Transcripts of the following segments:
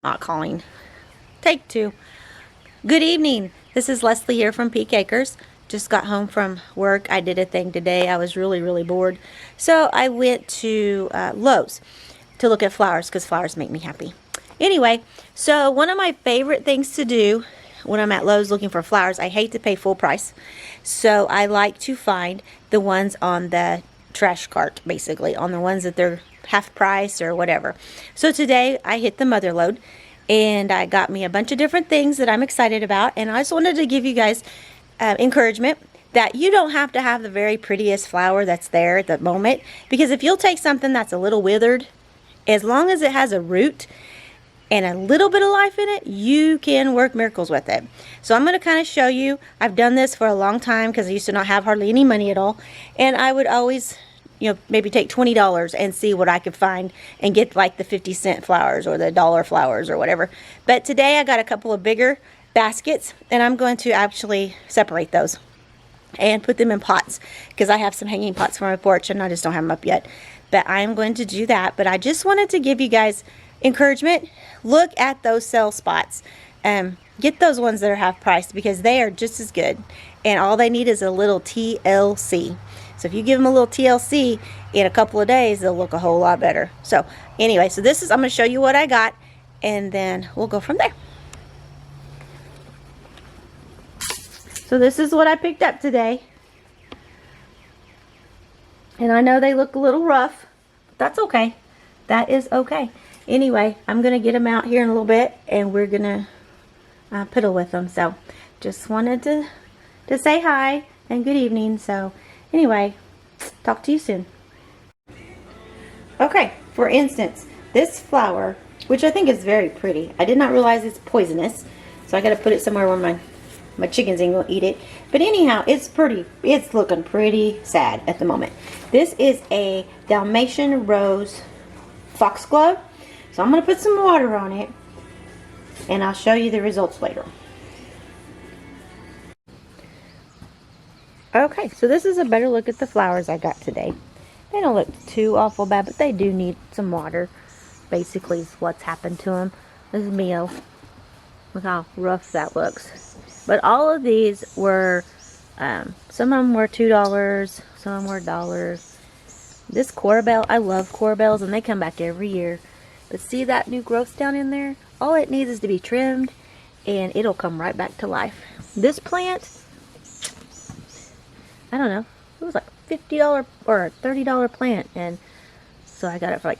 Not calling. Take two. Good evening. This is Leslie here from PeekAcres. Just got home from work. I did a thing today. I was really bored. So I went to Lowe's to look at flowers because flowers make me happy. Anyway, so one of my favorite things to do when I'm at Lowe's looking for flowers, I hate to pay full price. So I like to find the ones on the trash cart, basically, on the ones that they're half price or whatever. So today I hit the mother lode and I got me a bunch of different things that I'm excited about, and I just wanted to give you guys encouragement that you don't have to have the very prettiest flower that's there at the moment, because if you'll take something that's a little withered, as long as it has a root and a little bit of life in it, you can work miracles with it. So I'm going to kind of show you. I've done this for a long time because I used to not have hardly any money at all, and I would always, you know, maybe take $20 and see what I could find and get like the 50-cent flowers or the dollar flowers or whatever. But today I got a couple of bigger baskets, and I'm going to actually separate those and put them in pots because I have some hanging pots for my porch and I just don't have them up yet. But I am going to do that. But I just wanted to give you guys encouragement. Look at those sale spots. Get those ones that are half price because they are just as good, and all they need is a little TLC. So if you give them a little TLC in a couple of days, they'll look a whole lot better. So anyway, so this is, I'm going to show you what I got, and then we'll go from there. So this is what I picked up today. And I know they look a little rough, but that's okay. That is okay. Anyway, I'm going to get them out here in a little bit, and we're going to piddle with them. So just wanted to say hi and good evening. So anyway, talk to you soon. Okay, for instance, this flower, which I think is very pretty. I did not realize it's poisonous, so I got to put it somewhere where my chickens ain't gonna eat it. But anyhow, it's pretty. It's looking pretty sad at the moment. This is a Dalmatian rose foxglove. So I'm gonna put some water on it, and I'll show you the results later. Okay, so this is a better look at the flowers I got today. They don't look too awful bad, but they do need some water. Basically, is what's happened to them. This is Mio. Look how rough that looks. But all of these were, some of them were $2, some of them were $1. This corbel, I love corbels, and they come back every year. But see that new growth down in there? All it needs is to be trimmed, and it'll come right back to life. This plant, I don't know, it was like $50 or a $30 plant, and so I got it for like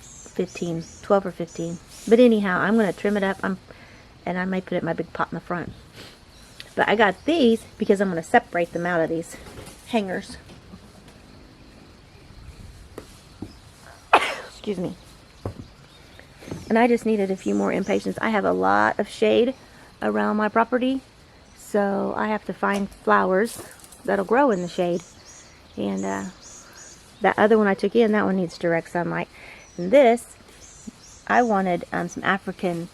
12 or 15. But anyhow, I'm going to trim it up, and I may put it in my big pot in the front. But I got these because I'm going to separate them out of these hangers. Excuse me. And I just needed a few more impatiens. I have a lot of shade around my property, so I have to find flowers that'll grow in the shade. And that other one I took in, that one needs direct sunlight. And this, I wanted some African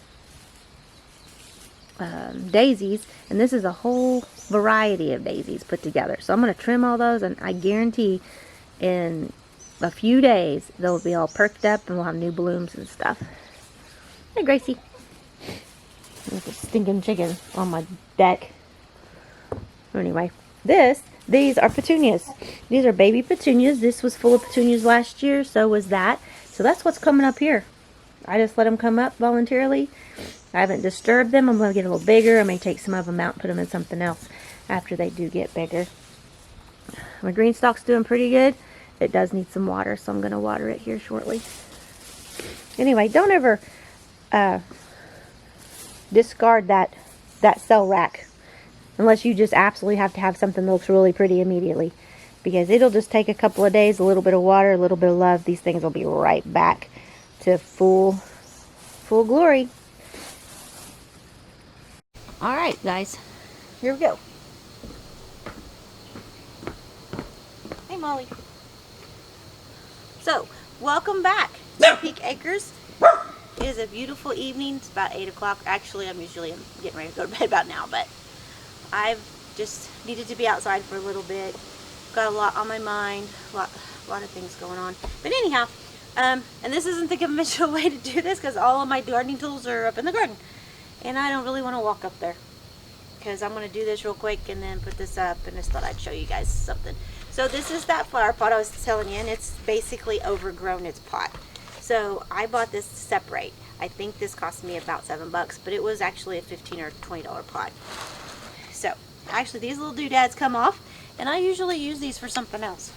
daisies, and this is a whole variety of daisies put together. So I'm going to trim all those, and I guarantee in a few days they'll be all perked up and we'll have new blooms and stuff. Hey Gracie, there's a stinking chicken on my deck. Anyway, these are petunias. These are baby petunias. This was full of petunias last year, so was that. So that's what's coming up here. I just let them come up voluntarily. I haven't disturbed them. I'm going to get a little bigger. I may take some of them out and put them in something else after they do get bigger. My green stalk's doing pretty good. It does need some water, so I'm going to water it here shortly. Anyway, don't ever discard that cell rack unless you just absolutely have to have something that looks really pretty immediately, because it'll just take a couple of days, a little bit of water, a little bit of love. These things will be right back to full glory. Alright guys, here we go. Hey Molly. So, welcome back to PeekAcres. It is a beautiful evening. It's about 8 o'clock. Actually, I'm getting ready to go to bed about now, but I've just needed to be outside for a little bit. Got a lot on my mind, a lot of things going on. But anyhow, And this isn't the conventional way to do this because all of my gardening tools are up in the garden. And I don't really want to walk up there because I'm going to do this real quick and then put this up, and just thought I'd show you guys something. So this is that flower pot I was telling you, and it's basically overgrown its pot. So I bought this to separate. I think this cost me about $7, but it was actually a $15 or $20 pot. So actually these little doodads come off, and I usually use these for something else.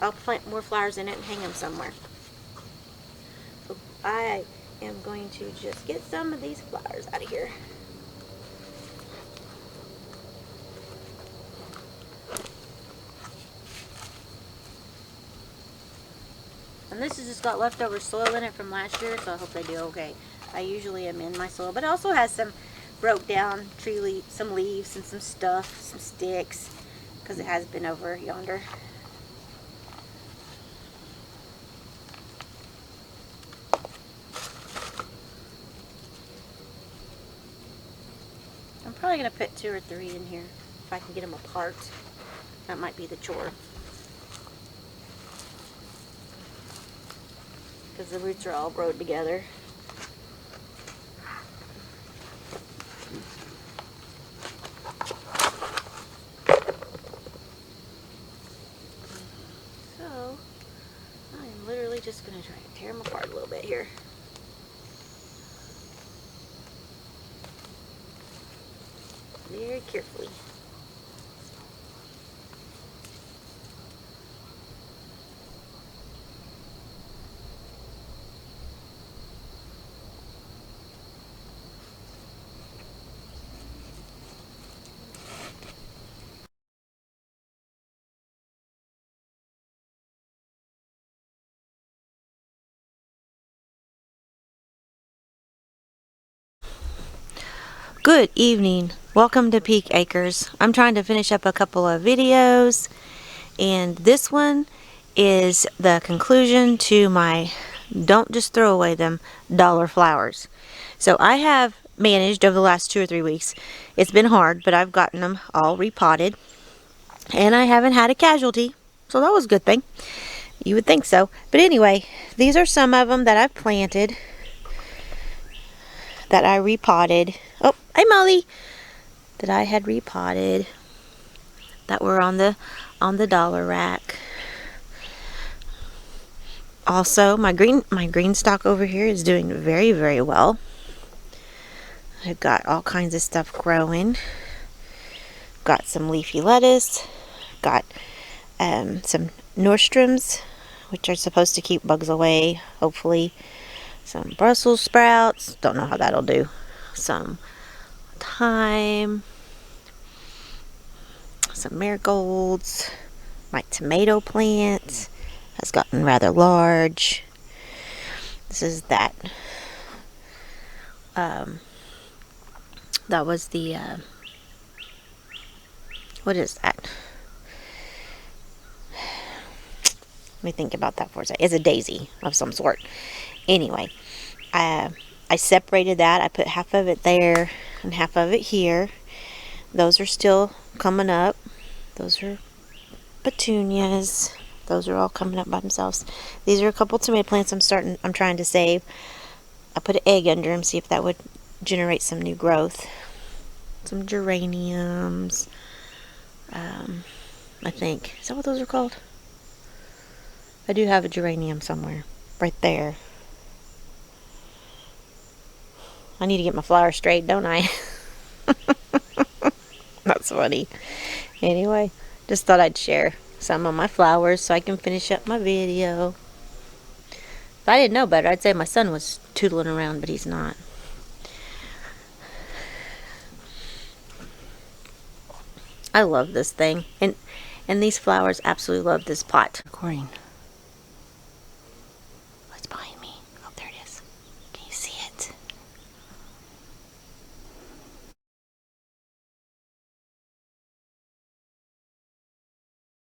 I'll plant more flowers in it and hang them somewhere. So I am going to just get some of these flowers out of here. And this has just got leftover soil in it from last year, so I hope they do okay. I usually am in my soil, but it also has some broke down tree leaves, some leaves and some stuff, some sticks, because it has been over yonder. I'm probably going to put 2 or 3 in here if I can get them apart. That might be the chore, because the roots are all growed together. So I am literally just going to try to tear them apart a little bit here. Very carefully. Good evening. Welcome to PeekAcres. I'm trying to finish up a couple of videos, and this one is the conclusion to my don't just throw away them dollar flowers. So I have managed over the last 2 or 3 weeks. It's been hard, but I've gotten them all repotted, and I haven't had a casualty, so that was a good thing. You would think so. But anyway, these are some of them that I've planted that I repotted. Oh, hi Molly. That I had repotted, that were on the dollar rack. Also, my green stock over here is doing very, very well. I've got all kinds of stuff growing. Got some leafy lettuce. Got some Nordstroms, which are supposed to keep bugs away, hopefully. Some Brussels sprouts. Don't know how that'll do. Some thyme. Some marigolds. My tomato plant has gotten rather large. This is that. That was the, what is that? Let me think about that for a second. It's a daisy of some sort. Anyway, I separated that. I put half of it there and half of it here. Those are still coming up. Those are petunias. Those are all coming up by themselves. These are a couple tomato plants I'm trying to save. I put an egg under them, see if that would generate some new growth. Some geraniums. I think. Is that what those are called? I do have a geranium somewhere. Right there. I need to get my flowers straight, don't I? That's funny. Anyway, just thought I'd share some of my flowers so I can finish up my video. If I didn't know better, I'd say my son was tootling around, but he's not. I love this thing. And these flowers absolutely love this pot. Recording.